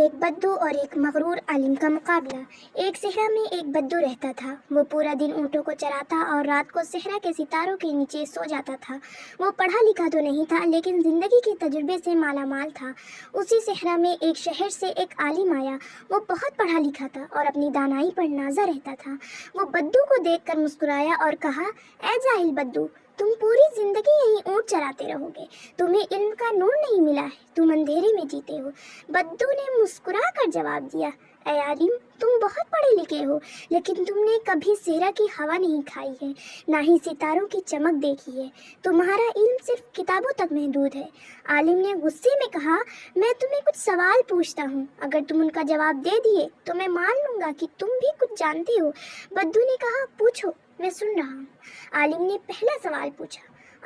ایک بدو اور ایک مغرور عالم کا مقابلہ۔ ایک صحرا میں ایک بدو رہتا تھا۔ وہ پورا دن اونٹوں کو چراتا اور رات کو صحرا کے ستاروں کے نیچے سو جاتا تھا۔ وہ پڑھا لکھا تو نہیں تھا، لیکن زندگی کے تجربے سے مالا مال تھا۔ اسی صحرا میں ایک شہر سے ایک عالم آیا۔ وہ بہت پڑھا لکھا تھا اور اپنی دانائی پر نازا رہتا تھا۔ وہ بدو کو دیکھ کر مسکرایا اور کہا، اے جاہل بدو، تم پوری زندگی یہیں اونٹ چراتے رہو گے، تمہیں علم کا نور نہیں ملا ہے، تم اندھیرے میں جیتے ہو۔ بدو نے مسکرا کر جواب دیا، اے عالم، تم بہت پڑھے لکھے ہو، لیکن تم نے کبھی صحرا کی ہوا نہیں کھائی ہے، نہ ہی ستاروں کی چمک دیکھی ہے، تمہارا علم صرف کتابوں تک محدود ہے۔ عالم نے غصے میں کہا، میں تمہیں کچھ سوال پوچھتا ہوں، اگر تم ان کا جواب دے دیے تو میں مان لوں گا کہ تم بھی کچھ جانتے ہو۔ بدو نے کہا، پوچھو، میں سن رہا ہوں۔ عالم نے پہلا سوال پوچھا،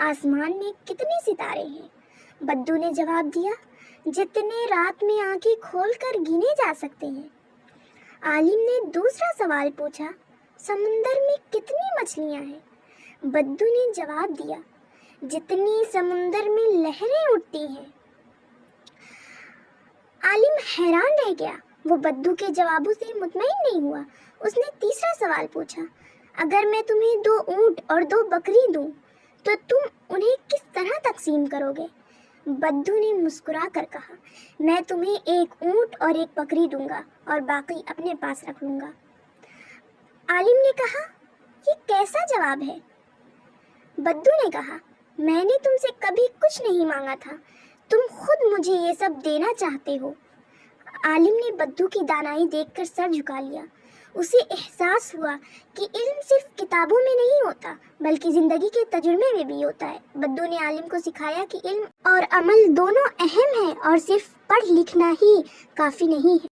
آسمان میں کتنے ستارے ہیں؟ بدو نے جواب دیا، جتنے رات میں آنکھیں کھول کر گنے جا سکتے ہیں۔ عالم نے دوسرا سوال پوچھا، سمندر میں کتنی مچھلیاں ہیں؟ بدو نے جواب دیا، جتنی سمندر میں لہریں اٹھتی ہیں۔ عالم حیران رہ گیا، وہ بدو کے جوابوں سے مطمئن نہیں ہوا۔ اس نے تیسرا سوال پوچھا، اگر میں تمہیں 2 اونٹ اور 2 بکری دوں تو تم انہیں کس طرح تقسیم کرو گے؟ بدو نے مسکرا کر کہا، میں تمہیں 1 اونٹ اور 1 بکری دوں گا اور باقی اپنے پاس رکھ لوں گا۔ عالم نے کہا، یہ کیسا جواب ہے؟ بدو نے کہا، میں نے تم سے کبھی کچھ نہیں مانگا تھا، تم خود مجھے یہ سب دینا چاہتے ہو۔ عالم نے بدو کی دانائی دیکھ کر سر جھکا لیا۔ اسے احساس ہوا کہ علم صرف کتابوں میں نہیں ہوتا، بلکہ زندگی کے تجربے میں بھی ہوتا ہے۔ بدو نے عالم کو سکھایا کہ علم اور عمل دونوں اہم ہیں اور صرف پڑھ لکھنا ہی کافی نہیں ہے۔